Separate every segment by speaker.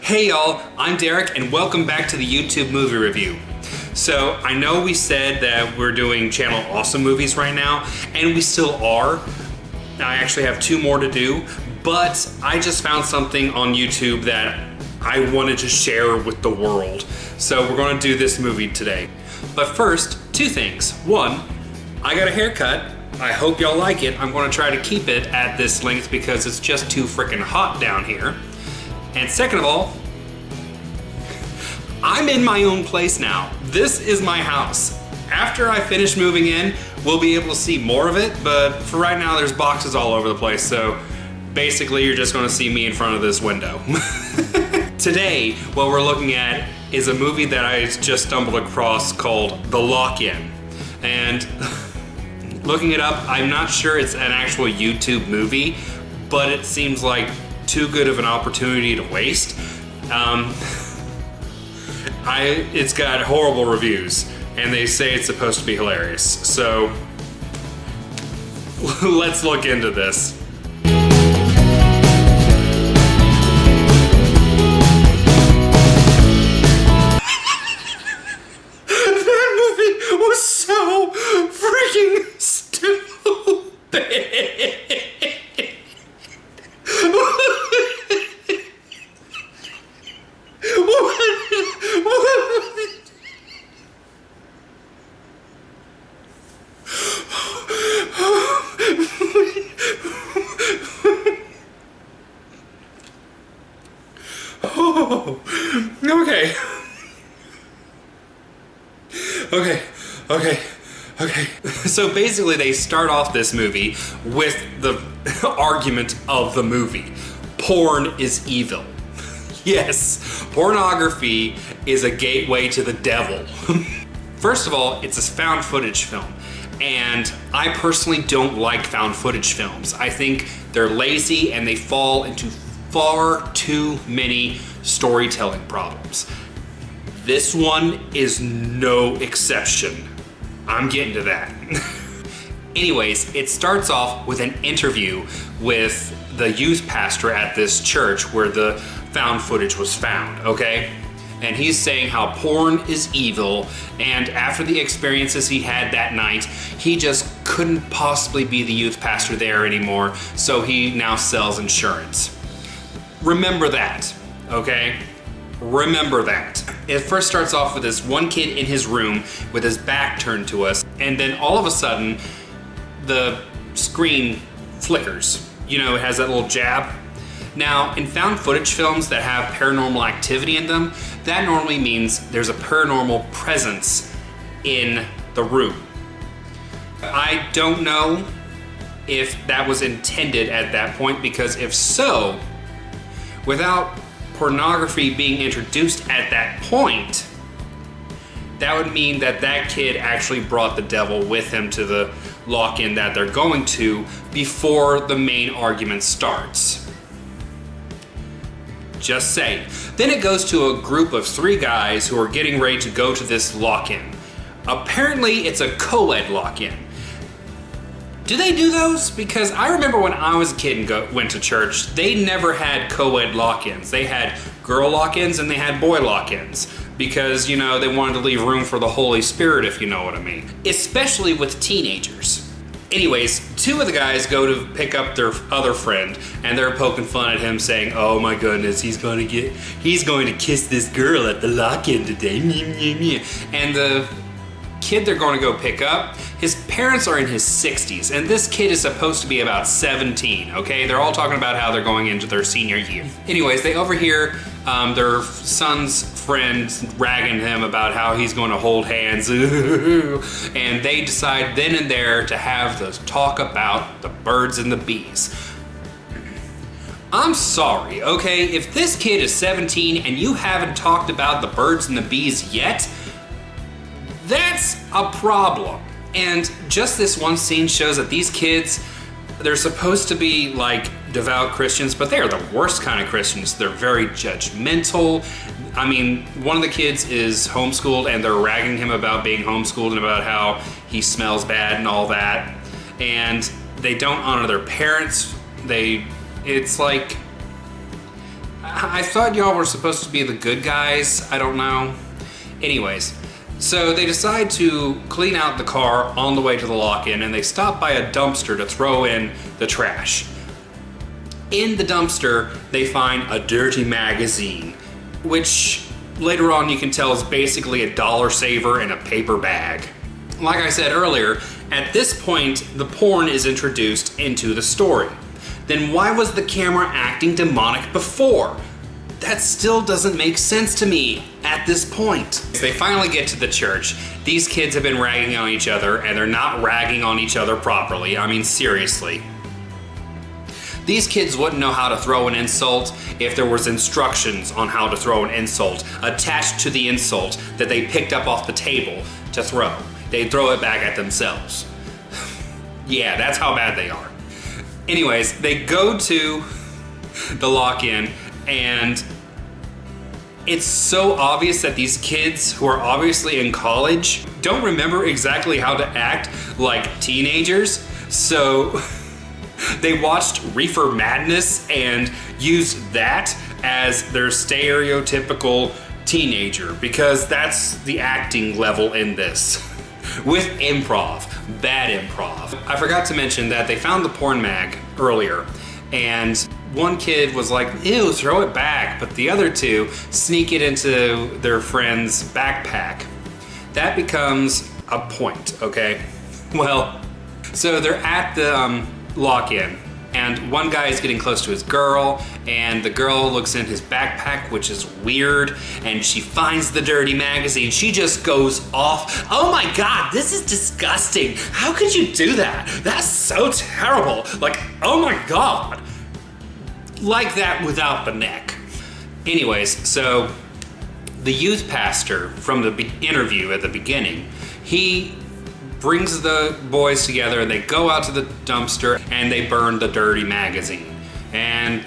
Speaker 1: Hey y'all, I'm Derek and welcome back to the YouTube movie review. So I know we said that we're doing channel awesome movies right now, and we still are. I actually have 2 more to do, but I just found something on YouTube that I wanted to share with the world. So we're gonna do this movie today. But first, 2 things. 1, I got a haircut. I hope y'all like it. I'm gonna try to keep it at this length because it's just too freaking hot down here. And second of all, I'm in my own place now. This is my house. After I finish moving in, we'll be able to see more of it, but for right now there's boxes all over the place, so basically you're just gonna see me in front of this window. Today, what we're looking at is a movie that I just stumbled across called The Lock-In. And looking it up, I'm not sure it's an actual YouTube movie, but it seems like too good of an opportunity to waste. It's got horrible reviews, and they say it's supposed to be hilarious. So let's look into this. That movie was so freaking stupid. Oh, okay. So basically they start off this movie with the argument of the movie. Porn is evil. Yes, pornography is a gateway to the devil. First of all, it's a found footage film. And I personally don't like found footage films. I think they're lazy and they fall into far too many storytelling problems. This one is no exception. I'm getting to that. Anyways, it starts off with an interview with the youth pastor at this church where the found footage was found, okay? And he's saying how porn is evil, and after the experiences he had that night, he just couldn't possibly be the youth pastor there anymore, so he now sells insurance. Remember that, okay? Remember that. It first starts off with this one kid in his room with his back turned to us, and then all of a sudden, the screen flickers. You know, it has that little jab. Now, in found footage films that have paranormal activity in them, that normally means there's a paranormal presence in the room. I don't know if that was intended at that point, because if so, without pornography being introduced at that point, that would mean that that kid actually brought the devil with him to the lock-in that they're going to before the main argument starts. Just saying. Then it goes to a group of 3 guys who are getting ready to go to this lock-in. Apparently it's a co-ed lock-in. Do they do those? Because I remember when I was a kid and went to church, they never had co-ed lock-ins. They had girl lock-ins and they had boy lock-ins. Because, you know, they wanted to leave room for the Holy Spirit, if you know what I mean. Especially with teenagers. Anyways, 2 of the guys go to pick up their other friend, and they're poking fun at him, saying, "Oh my goodness, he's going to kiss this girl at the lock-in today." And the kid they're going to go pick up, his parents are in his 60s, and this kid is supposed to be about 17, okay? They're all talking about how they're going into their senior year. Anyways, they overhear their son's friend ragging him about how he's going to hold hands, and they decide then and there to have the talk about the birds and the bees. I'm sorry, okay? If this kid is 17 and you haven't talked about the birds and the bees yet, that's a problem. And just this one scene shows that these kids, they're supposed to be like devout Christians, but they are the worst kind of Christians. They're very judgmental. I mean, one of the kids is homeschooled and they're ragging him about being homeschooled and about how he smells bad and all that. And they don't honor their parents. It's like, I thought y'all were supposed to be the good guys. I don't know. Anyways, so they decide to clean out the car on the way to the lock-in, and they stop by a dumpster to throw in the trash. In the dumpster, they find a dirty magazine, which later on you can tell is basically a dollar saver in a paper bag. Like I said earlier, at this point, the porn is introduced into the story. Then why was the camera acting demonic before? That still doesn't make sense to me at this point. They finally get to the church. These kids have been ragging on each other, and they're not ragging on each other properly. I mean, seriously. These kids wouldn't know how to throw an insult if there was instructions on how to throw an insult attached to the insult that they picked up off the table to throw. They'd throw it back at themselves. Yeah, that's how bad they are. Anyways, they go to the lock-in, and it's so obvious that these kids, who are obviously in college, don't remember exactly how to act like teenagers. So they watched Reefer Madness and used that as their stereotypical teenager, because that's the acting level in this. With improv, bad improv. I forgot to mention that they found the porn mag earlier, and one kid was like, ew, throw it back, but the other two sneak it into their friend's backpack. That becomes a point, okay? Well, so they're at the lock-in, and one guy is getting close to his girl, and the girl looks in his backpack, which is weird, and she finds the dirty magazine. She just goes off. Oh my God, this is disgusting. How could you do that? That's so terrible. Like, oh my God. Like that without the neck. Anyways, so the youth pastor from the interview at the beginning, he brings the boys together, and they go out to the dumpster and they burn the dirty magazine. And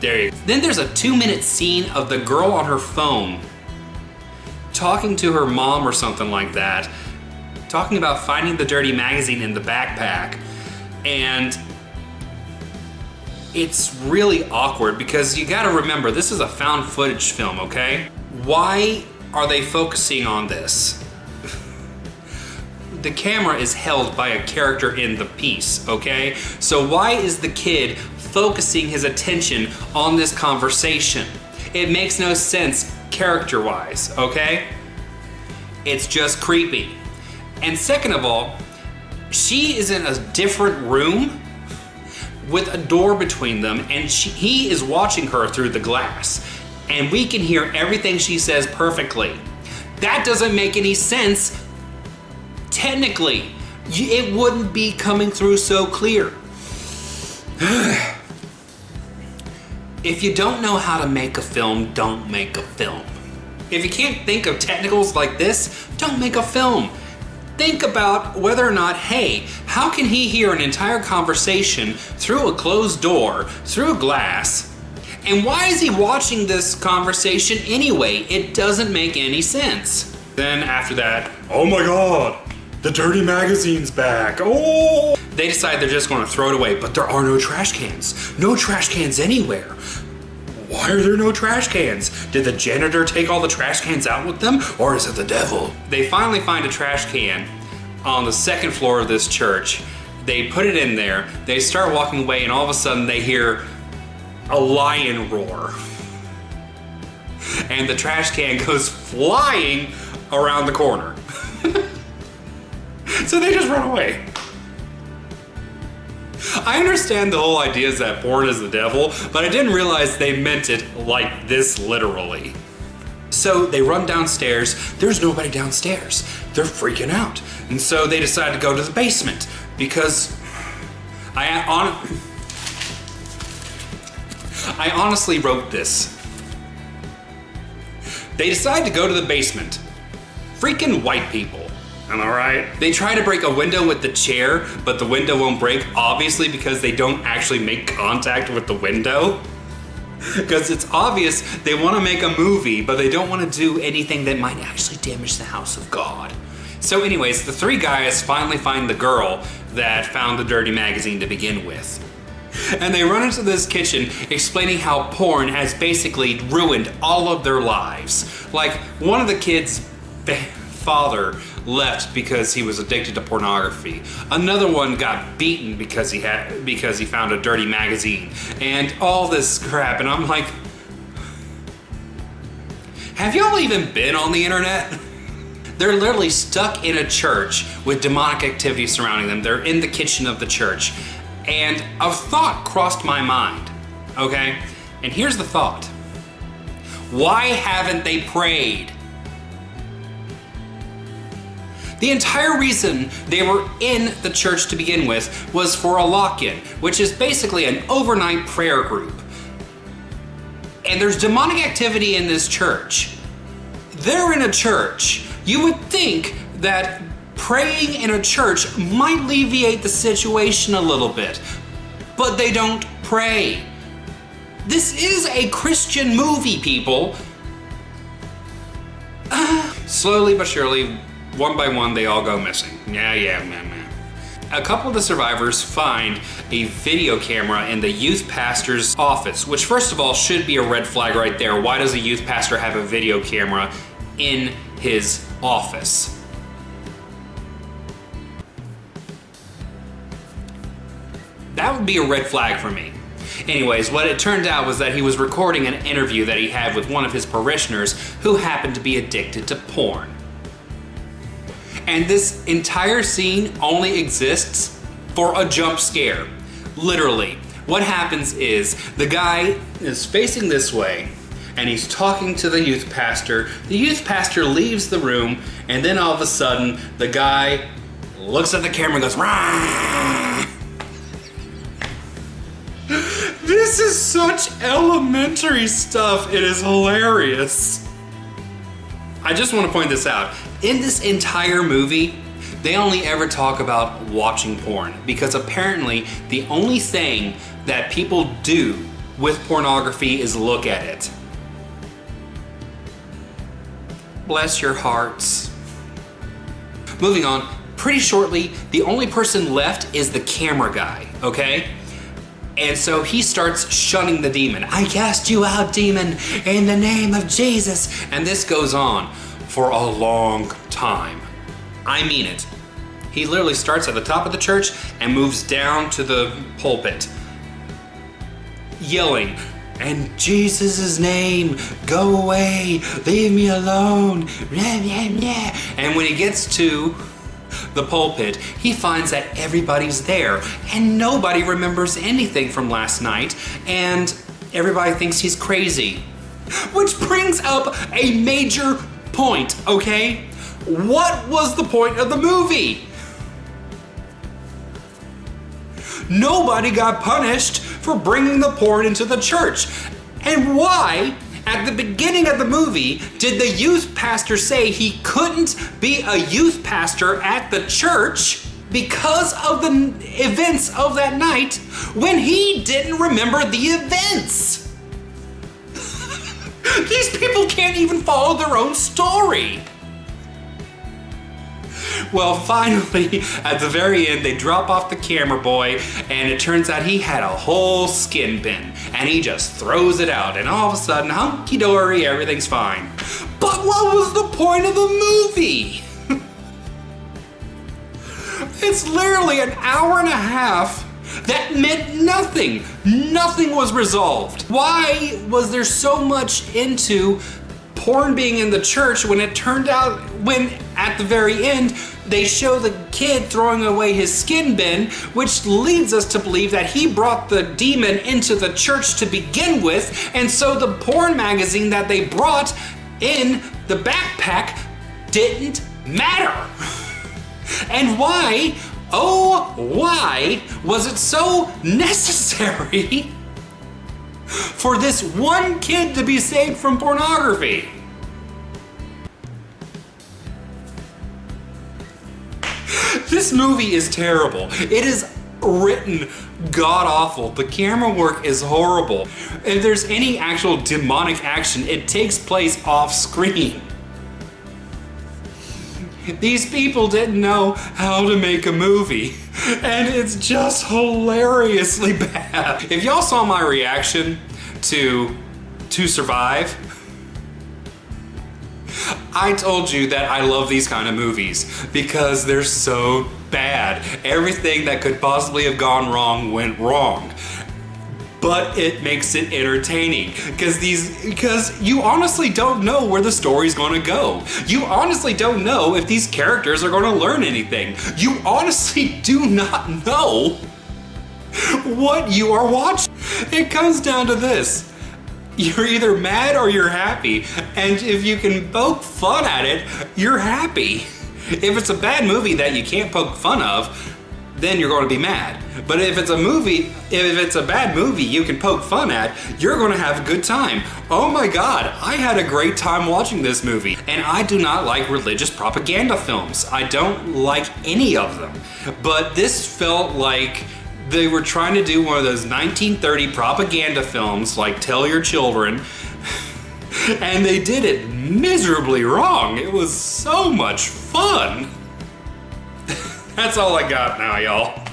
Speaker 1: there you go. Then there's a 2-minute scene of the girl on her phone talking to her mom or something like that, talking about finding the dirty magazine in the backpack. And it's really awkward because you gotta remember, this is a found footage film, okay? Why are they focusing on this? The camera is held by a character in the piece, okay? So why is the kid focusing his attention on this conversation? It makes no sense character-wise, okay? It's just creepy. And second of all, she is in a different room with a door between them, and he is watching her through the glass. And we can hear everything she says perfectly. That doesn't make any sense. Technically, it wouldn't be coming through so clear. If you don't know how to make a film, don't make a film. If you can't think of technicals like this, don't make a film. Think about whether or not, hey, how can he hear an entire conversation through a closed door, through glass, and why is he watching this conversation anyway? It doesn't make any sense. Then after that, oh my God, the dirty magazine's back. Oh! They decide they're just going to throw it away, but there are no trash cans. No trash cans anywhere. Why are there no trash cans? Did the janitor take all the trash cans out with them, or is it the devil? They finally find a trash can on the second floor of this church. They put it in there. They start walking away, and all of a sudden they hear a lion roar. And the trash can goes flying around the corner. So they just run away. I understand the whole idea is that porn is the devil, but I didn't realize they meant it like this literally. So they run downstairs. There's nobody downstairs. They're freaking out. And so they decide to go to the basement because I honestly wrote this. They decide to go to the basement. Freaking white people. Am I right? They try to break a window with the chair, but the window won't break, obviously because they don't actually make contact with the window. Because it's obvious they want to make a movie, but they don't want to do anything that might actually damage the house of God. So anyways, the three guys finally find the girl that found the dirty magazine to begin with. And they run into this kitchen explaining how porn has basically ruined all of their lives. Like, one of the kids' father left because he was addicted to pornography. Another one got beaten because he found a dirty magazine. And all this crap, and I'm like, have y'all even been on the internet? They're literally stuck in a church with demonic activity surrounding them. They're in the kitchen of the church. And a thought crossed my mind, okay? And here's the thought. Why haven't they prayed? The entire reason they were in the church to begin with was for a lock-in, which is basically an overnight prayer group. And there's demonic activity in this church. They're in a church. You would think that praying in a church might alleviate the situation a little bit, but they don't pray. This is a Christian movie, people. Slowly but surely, one by one, they all go missing. Yeah. A couple of the survivors find a video camera in the youth pastor's office, which first of all should be a red flag right there. Why does a youth pastor have a video camera in his office? That would be a red flag for me. Anyways, what it turned out was that he was recording an interview that he had with one of his parishioners who happened to be addicted to porn. And this entire scene only exists for a jump scare. Literally. What happens is the guy is facing this way and he's talking to the youth pastor. The youth pastor leaves the room, and then all of a sudden the guy looks at the camera and goes, "Rah!" This is such elementary stuff. It is hilarious. I just want to point this out. In this entire movie, they only ever talk about watching porn because apparently the only thing that people do with pornography is look at it. Bless your hearts. Moving on, pretty shortly, the only person left is the camera guy, okay? And so he starts shunning the demon. "I cast you out, demon, in the name of Jesus." And this goes on for a long time. I mean it. He literally starts at the top of the church and moves down to the pulpit, yelling, "In Jesus' name, go away, leave me alone." And when he gets to the pulpit, he finds that everybody's there and nobody remembers anything from last night, and everybody thinks he's crazy. Which brings up a major point, okay? What was the point of the movie? Nobody got punished for bringing the porn into the church. And why, at the beginning of the movie, did the youth pastor say he couldn't be a youth pastor at the church because of the events of that night when he didn't remember the events? These people can't even follow their own story. Well, finally, at the very end, they drop off the camera boy, and it turns out he had a whole skin bin, and he just throws it out, and all of a sudden, hunky-dory, everything's fine. But what was the point of the movie? It's literally an hour and a half that meant nothing. Nothing was resolved. Why was there so much into porn being in the church when it turned out, when at the very end, they show the kid throwing away his skin bin, which leads us to believe that he brought the demon into the church to begin with, and so the porn magazine that they brought in the backpack didn't matter. And why, oh why, was it so necessary for this one kid to be saved from pornography? This movie is terrible. It is written god-awful. The camera work is horrible. If there's any actual demonic action, it takes place off screen. These people didn't know how to make a movie, and it's just hilariously bad. If y'all saw my reaction to Survive, I told you that I love these kind of movies because they're so bad. Everything that could possibly have gone wrong went wrong. But it makes it entertaining because you honestly don't know where the story's going to go. You honestly don't know if these characters are going to learn anything. You honestly do not know what you are watching. It comes down to this. You're either mad or you're happy. And if you can poke fun at it, you're happy. If it's a bad movie that you can't poke fun of, then you're going to be mad. But if it's a bad movie you can poke fun at, you're going to have a good time. Oh my God, I had a great time watching this movie. And I do not like religious propaganda films. I don't like any of them. But this felt like they were trying to do one of those 1930 propaganda films like Tell Your Children. And they did it miserably wrong. It was so much fun. That's all I got now, y'all.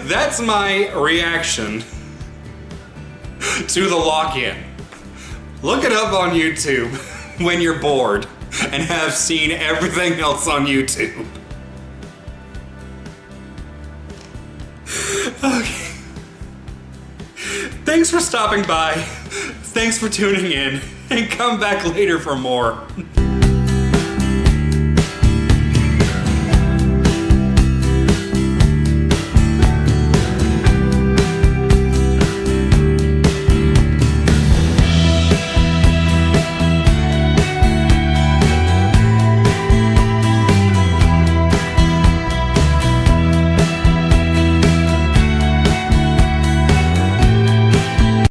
Speaker 1: That's my reaction to The Lock-In. Look it up on YouTube when you're bored and have seen everything else on YouTube. Okay. Thanks for stopping by. Thanks for tuning in. And come back later for more.